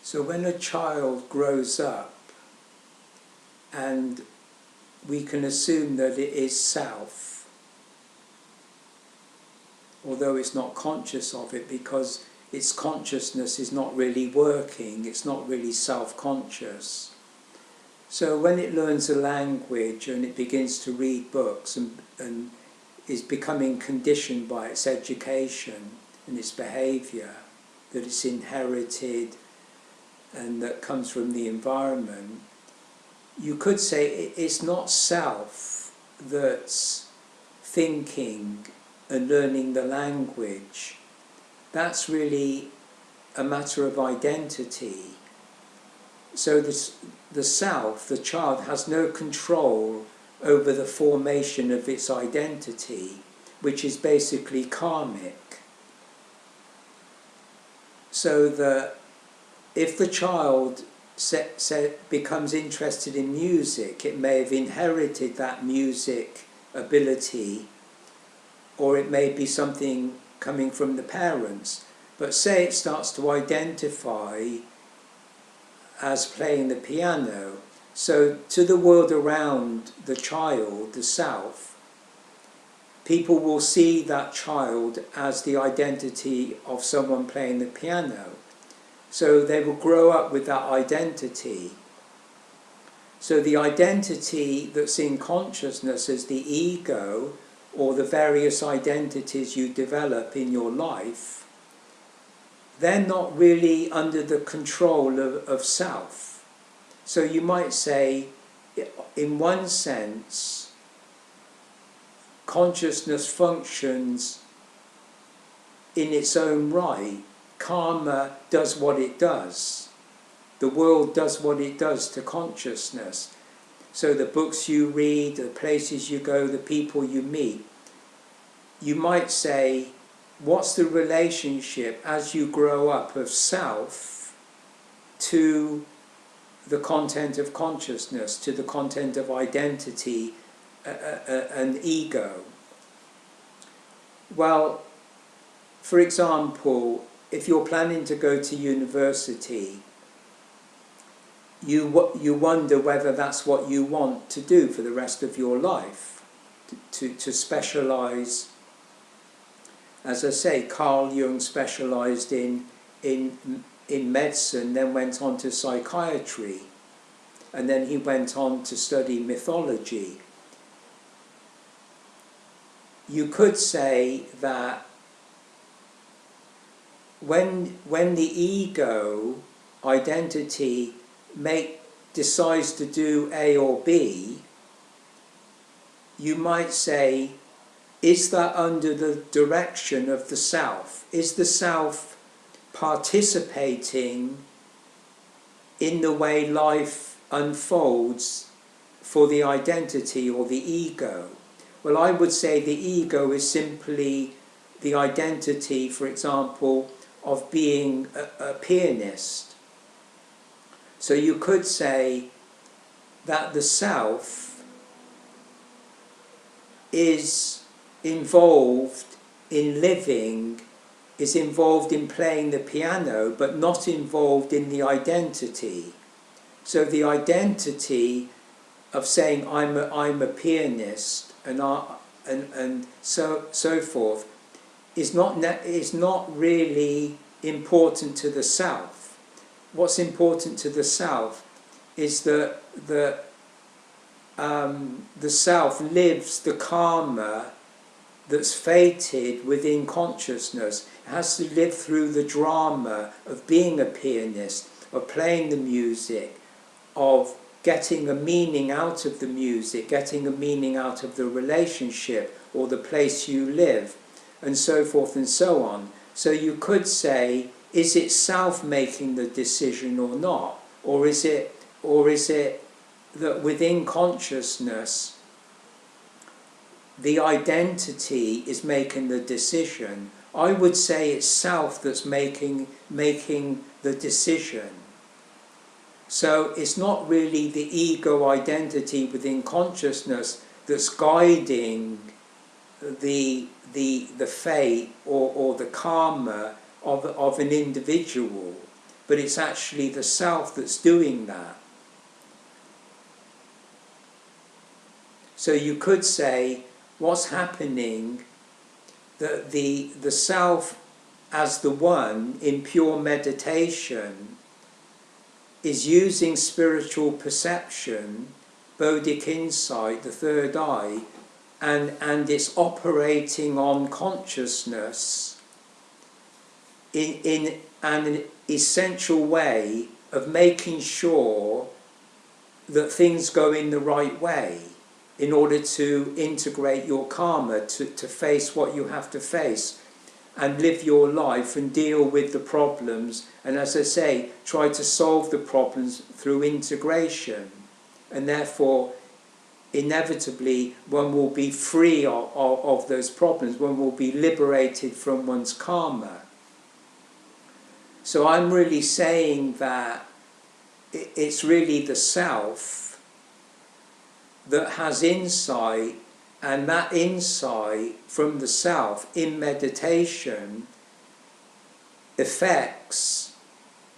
So when a child grows up, and we can assume that it is self, although it's not conscious of it, because its consciousness is not really working, it's not really self-conscious. So when it learns a language and it begins to read books and is becoming conditioned by its education and its behaviour, that it's inherited and that comes from the environment, you could say it's not self that's thinking and learning the language. That's really a matter of identity. So the self, the child, has no control over the formation of its identity, which is basically karmic. So that if the child becomes interested in music, it may have inherited that music ability, or it may be something coming from the parents. But say it starts to identify as playing the piano, so to the world around the child, the self, people will see that child as the identity of someone playing the piano. So they will grow up with that identity. So the identity that's in consciousness as the ego, or the various identities you develop in your life, they're not really under the control of self. So you might say, in one sense, consciousness functions in its own right. Karma does what it does. The world does what it does to consciousness. So the books you read, the places you go, the people you meet, you might say, what's the relationship as you grow up of self to the content of consciousness, to the content of identity and ego? Well, for example, if you're planning to go to university, you wonder whether that's what you want to do for the rest of your life, to specialise. As I say, Carl Jung specialised in medicine, then went on to psychiatry, and then he went on to study mythology. You could say that when the ego identity decides to do A or B, you might say, is that under the direction of the self? Is the self participating in the way life unfolds for the identity or the ego? Well, I would say the ego is simply the identity, for example, of being a pianist. So you could say that the self is involved in living, is involved in playing the piano, but not involved in the identity. So the identity of saying I'm a pianist and so forth is not really important to the self. What's important to the self is that the self lives the karma that's fated within consciousness. It has to live through the drama of being a pianist, of playing the music, of getting a meaning out of the music, getting a meaning out of the relationship or the place you live, and so forth and so on. So you could say, is it self making the decision or not? Or is it that within consciousness the identity is making the decision? I would say it's self that's making the decision. So it's not really the ego identity within consciousness that's guiding the fate or the karma of an individual. but it's actually the self that's doing that. So you could say what's happening, that the self as the one in pure meditation is using spiritual perception, Bodic insight, the third eye, and it's operating on consciousness in an essential way of making sure that things go in the right way in order to integrate your karma, to face what you have to face and live your life and deal with the problems, and as I say, try to solve the problems through integration. And therefore, inevitably, one will be free of those problems, one will be liberated from one's karma. So I'm really saying that it's really the self that has insight, and that insight from the self in meditation affects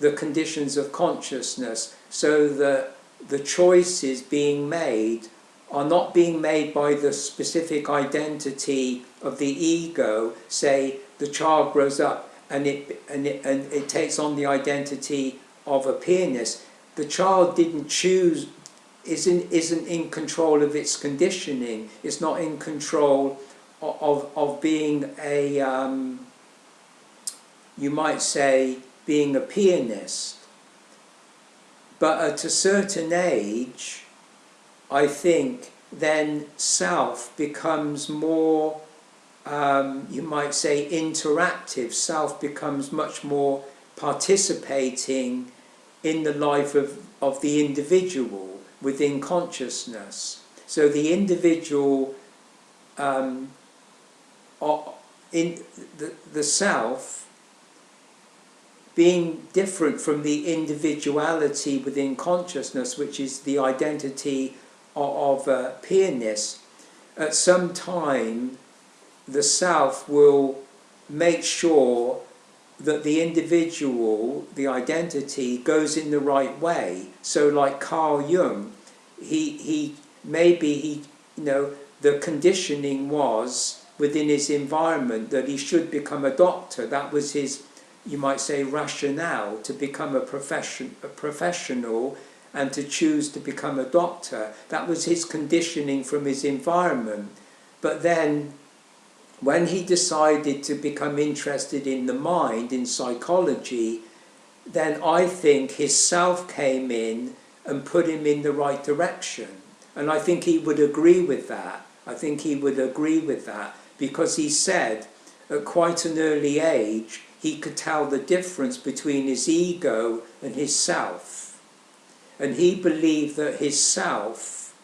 the conditions of consciousness, so that the choices being made are not being made by the specific identity of the ego. Say the child grows up and it takes on the identity of a pianist. The child didn't choose, isn't in control of its conditioning. It's not in control of being a, you might say, being a pianist. But at a certain age, I think, then self becomes more, you might say, interactive. Self becomes much more participating in the life of the individual within consciousness. So the individual, in the self, being different from the individuality within consciousness, which is the identity of a pianist, at some time the self will make sure that the individual, the identity, goes in the right way. So like Carl Jung, he you know, the conditioning was within his environment that he should become a doctor. That was his, you might say, rationale to become a professional and to choose to become a doctor. That was his conditioning from his environment. But then when he decided to become interested in the mind, in psychology, then I think his self came in and put him in the right direction. And I think he would agree with that. I think he would agree with that, because he said at quite an early age he could tell the difference between his ego and his self. And he believed that his self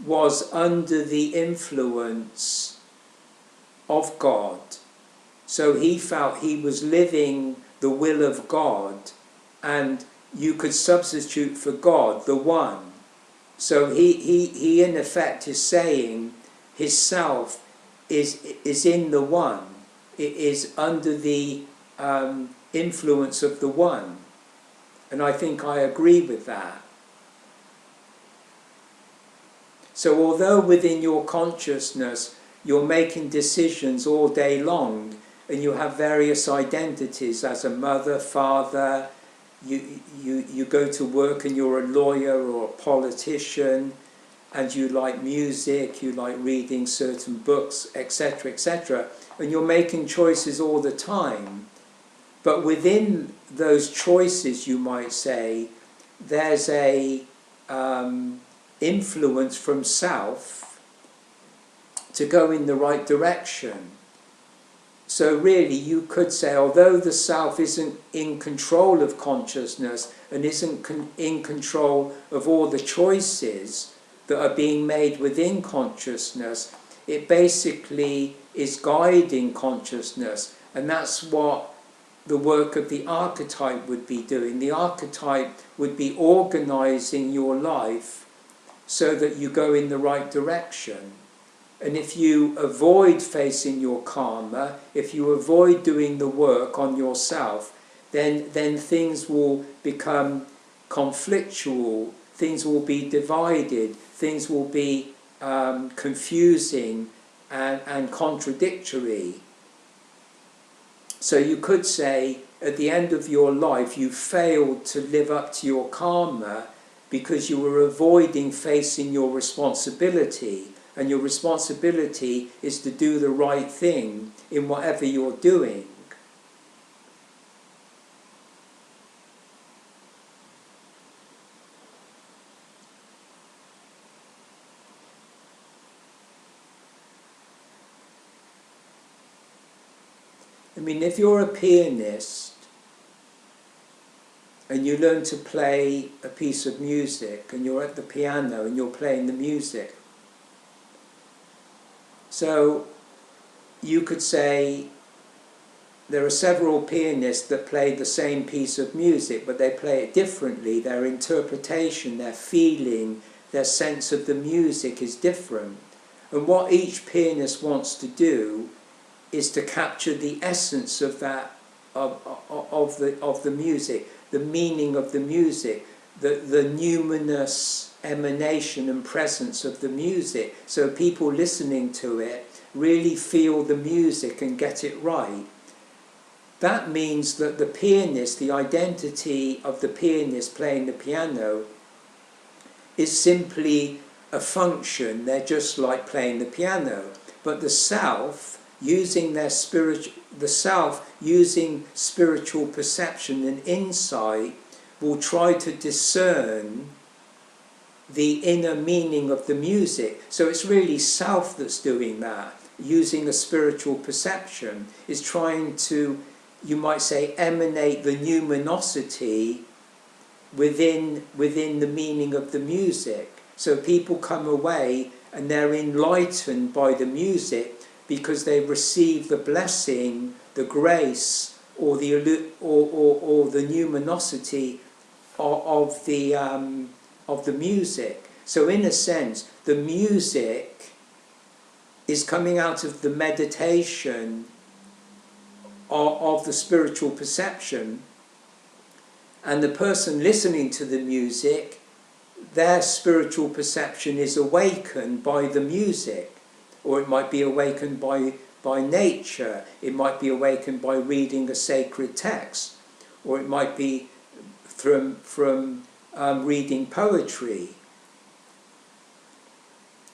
was under the influence of God. So he felt he was living the will of God, and you could substitute for God the one. So he in effect is saying his self is in the one. It is under the influence of the one. And I think I agree with that. So although within your consciousness you're making decisions all day long, and you have various identities as a mother, father, you go to work and you're a lawyer or a politician, and you like music, you like reading certain books, etc., etc., and you're making choices all the time. But within those choices, you might say, there's a influence from self to go in the right direction. So really you could say, although the self isn't in control of consciousness and isn't in control of all the choices that are being made within consciousness, it basically is guiding consciousness. And that's what the work of the archetype would be doing. The archetype would be organizing your life so that you go in the right direction. And if you avoid facing your karma, if you avoid doing the work on yourself, then things will become conflictual, things will be divided, things will be confusing and contradictory. So you could say, at the end of your life, you failed to live up to your karma because you were avoiding facing your responsibility. And your responsibility is to do the right thing in whatever you're doing. I mean, if you're a pianist and you learn to play a piece of music and you're at the piano and you're playing the music, so you could say there are several pianists that play the same piece of music, but they play it differently. Their interpretation, their feeling, their sense of the music is different. And what each pianist wants to do is to capture the essence of that, of the music, the meaning of the music, the numinous emanation and presence of the music, so people listening to it really feel the music and get it right. That means that the pianist, the identity of the pianist playing the piano, is simply a function. They're just like playing the piano. But the self, using spiritual perception and insight, will try to discern the inner meaning of the music. So it's really self that's doing that, using a spiritual perception, is trying to, you might say, emanate the numinosity within the meaning of the music. So people come away and they're enlightened by the music because they receive the blessing, the grace, or the numinosity of the music. So in a sense, the music is coming out of the meditation of the spiritual perception, and the person listening to the music, their spiritual perception is awakened by the music, or it might be awakened by nature, it might be awakened by reading a sacred text, or it might be from reading poetry.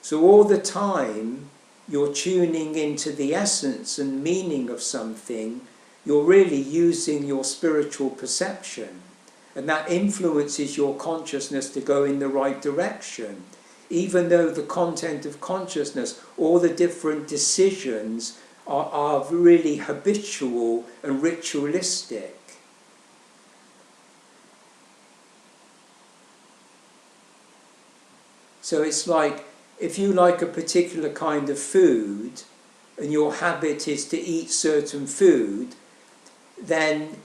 So all the time you're tuning into the essence and meaning of something, you're really using your spiritual perception, and that influences your consciousness to go in the right direction. Even though the content of consciousness, all the different decisions are really habitual and ritualistic. So it's like, if you like a particular kind of food and your habit is to eat certain food, then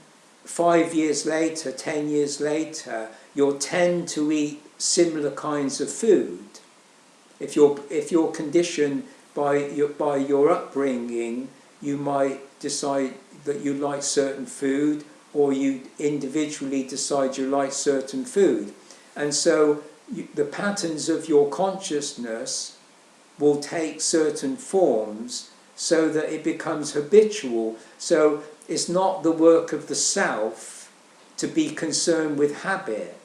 5 years later, 10 years later, you'll tend to eat similar kinds of food. If you're conditioned by your upbringing, you might decide that you like certain food, or you individually decide you like certain food. And so the patterns of your consciousness will take certain forms so that it becomes habitual. So it's not the work of the self to be concerned with habit.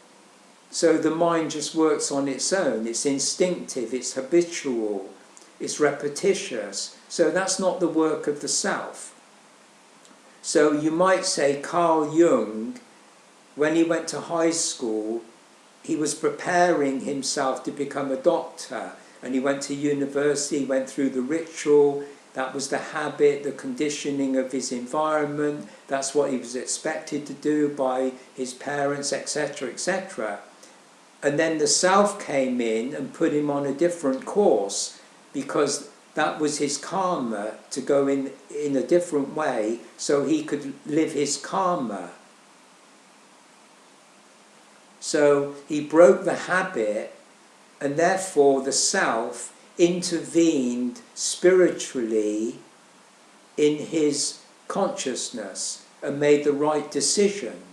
So the mind just works on its own. It's instinctive, it's habitual, it's repetitious. So that's not the work of the self. So you might say Carl Jung, when he went to high school, he was preparing himself to become a doctor, and he went to university, went through the ritual. That was the habit, the conditioning of his environment. That's what he was expected to do by his parents, etc., etc. And then the self came in and put him on a different course, because that was his karma, to go in a different way so he could live his karma. So he broke the habit, and therefore the self intervened spiritually in his consciousness. and made the right decision.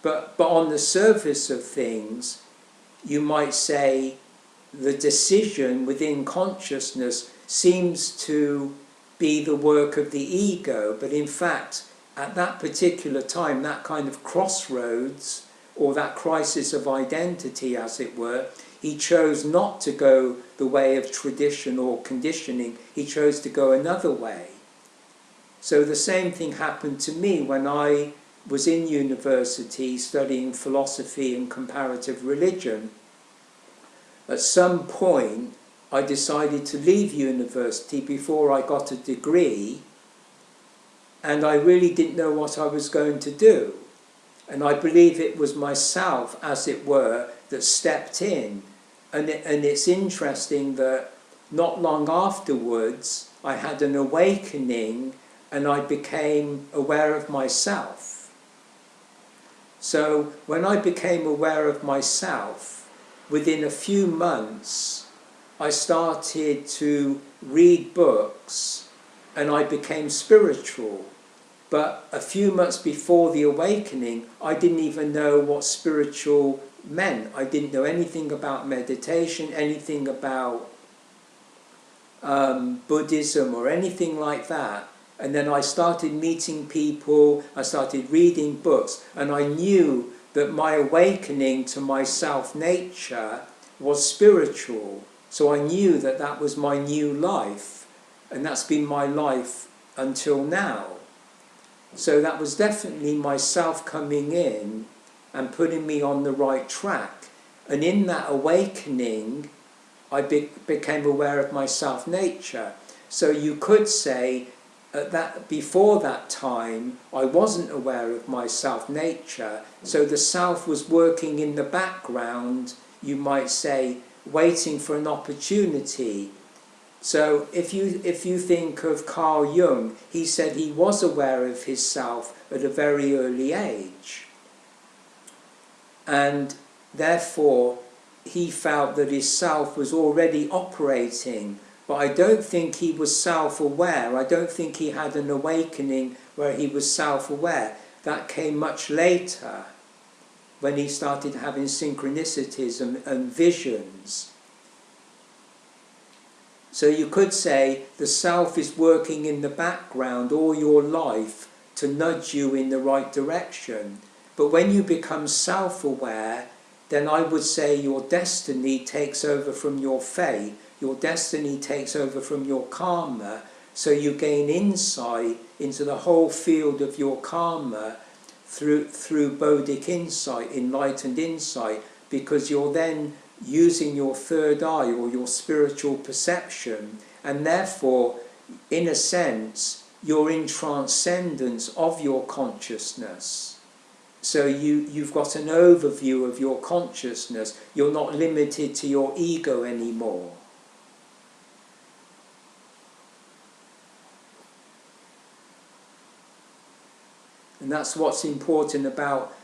But on the surface of things, you might say the decision within consciousness seems to be the work of the ego, but in fact, at that particular time, that kind of crossroads, or that crisis of identity, as it were, he chose not to go the way of tradition or conditioning. He chose to go another way. So the same thing happened to me when I was in university studying philosophy and comparative religion. At some point, I decided to leave university before I got a degree, and I really didn't know what I was going to do. And I believe it was myself, as it were, that stepped in. And it's interesting that not long afterwards, I had an awakening and I became aware of myself. So when I became aware of myself, within a few months, I started to read books and I became spiritual. But a few months before the awakening, I didn't even know what spiritual meant. I didn't know anything about meditation, anything about Buddhism or anything like that. And then I started meeting people, I started reading books, and I knew that my awakening to my self-nature was spiritual. So I knew that that was my new life, and that's been my life until now. So that was definitely myself coming in and putting me on the right track. And in that awakening, I became aware of my self-nature. So you could say that before that time, I wasn't aware of my self-nature. So the self was working in the background, you might say, waiting for an opportunity. So if you think of Carl Jung, he said he was aware of his self at a very early age. And therefore, he felt that his self was already operating. But I don't think he was self-aware. I don't think he had an awakening where he was self-aware. That came much later, when he started having synchronicities and visions. So you could say the self is working in the background all your life to nudge you in the right direction. But when you become self-aware, then I would say your destiny takes over from your fate. Your destiny takes over from your karma. So you gain insight into the whole field of your karma through Bodic insight, enlightened insight, because you're then using your third eye or your spiritual perception, and therefore, in a sense, you're in transcendence of your consciousness. So you've got an overview of your consciousness. You're not limited to your ego anymore. And that's what's important about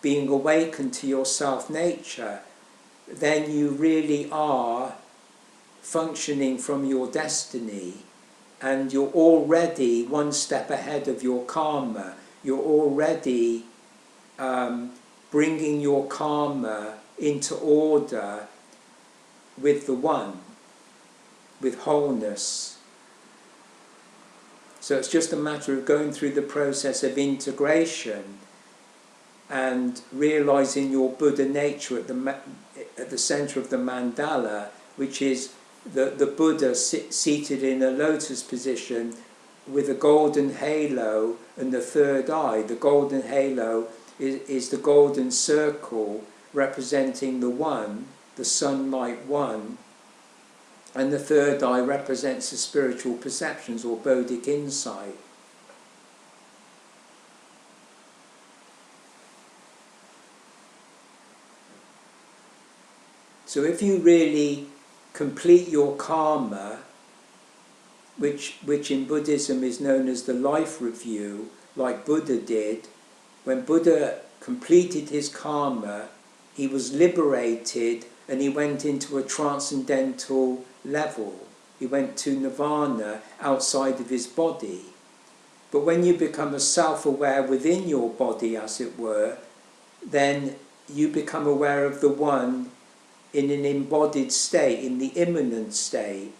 being awakened to your self-nature. Then you really are functioning from your destiny, and you're already one step ahead of your karma. You're already bringing your karma into order with the one, with wholeness. So it's just a matter of going through the process of integration and realizing your Buddha nature at the center of the mandala, which is the Buddha seated in a lotus position with a golden halo and the third eye. The golden halo is the golden circle representing the one, the sunlight one, and the third eye represents the spiritual perceptions or Bodic insight. So if you really complete your karma, which in Buddhism is known as the life review, like Buddha did, when Buddha completed his karma, he was liberated and he went into a transcendental level. He went to nirvana outside of his body. But when you become a self-aware within your body, as it were, then you become aware of the one in an embodied state, in the immanent state.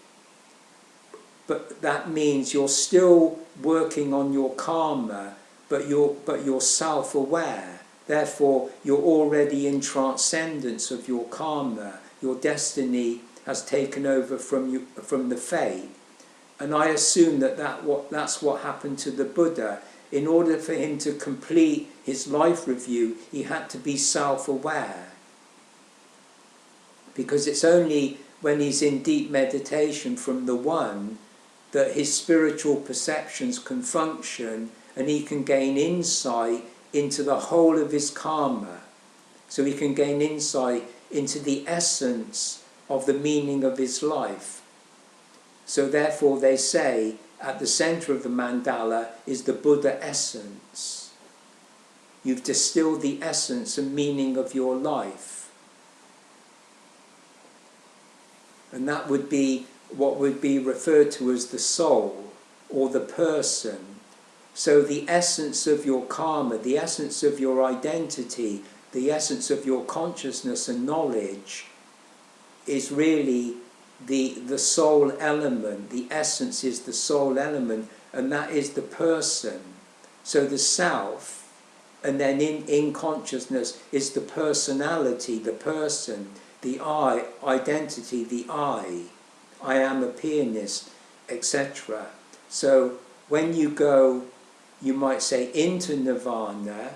But that means you're still working on your karma, but you're self-aware. Therefore, you're already in transcendence of your karma. Your destiny has taken over from the fate. And I assume that's what happened to the Buddha. In order for him to complete his life review, he had to be self-aware. Because it's only when he's in deep meditation from the one that his spiritual perceptions can function and he can gain insight into the whole of his karma. So he can gain insight into the essence of the meaning of his life. So therefore they say at the center of the mandala is the Buddha essence. You've distilled the essence and meaning of your life. And that would be what would be referred to as the soul or the person. So the essence of your karma, the essence of your identity, the essence of your consciousness and knowledge is really the soul element. The essence is the soul element, and that is the person. So the self, and then in consciousness is the personality, the person, the I, identity, the I am a pianist, etc. So when you go, you might say, into nirvana,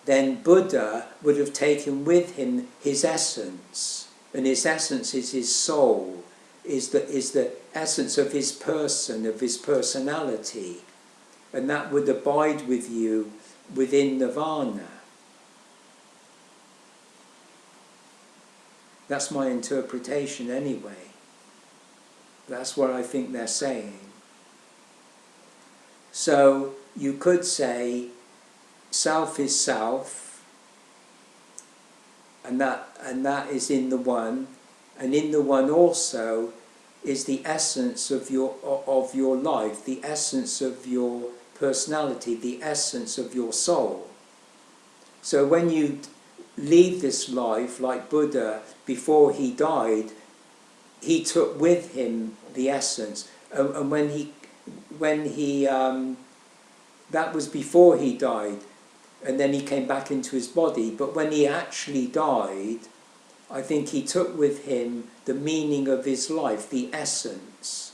then Buddha would have taken with him his essence, and his essence is his soul, is the essence of his person, of his personality, and that would abide with you within nirvana. That's my interpretation anyway. That's what I think they're saying. So you could say self is self, and that is in the one, and in the one also is the essence of your life, the essence of your personality, the essence of your soul. So when you leave this life, like Buddha, before he died, he took with him the essence, and when he that was before he died, and then he came back into his body. But when he actually died, I think he took with him the meaning of his life, the essence.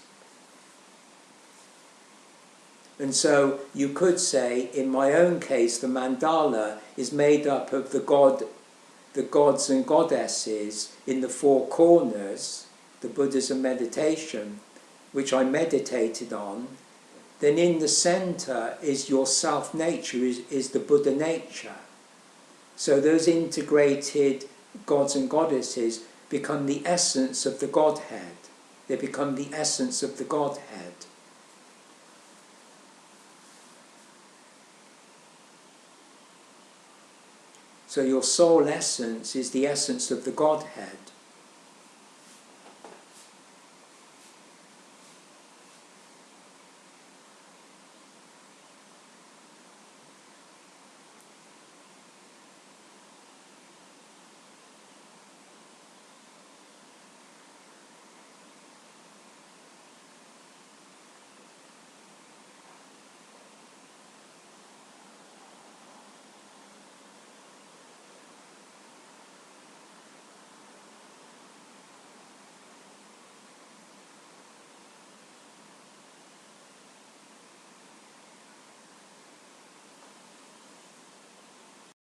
And so you could say, in my own case, the mandala is made up of the gods and goddesses in the four corners, the Buddhism meditation, which I meditated on. Then in the center is your self-nature, is the Buddha nature. So those integrated gods and goddesses become the essence of the Godhead. They become the essence of the Godhead. So your soul essence is the essence of the Godhead.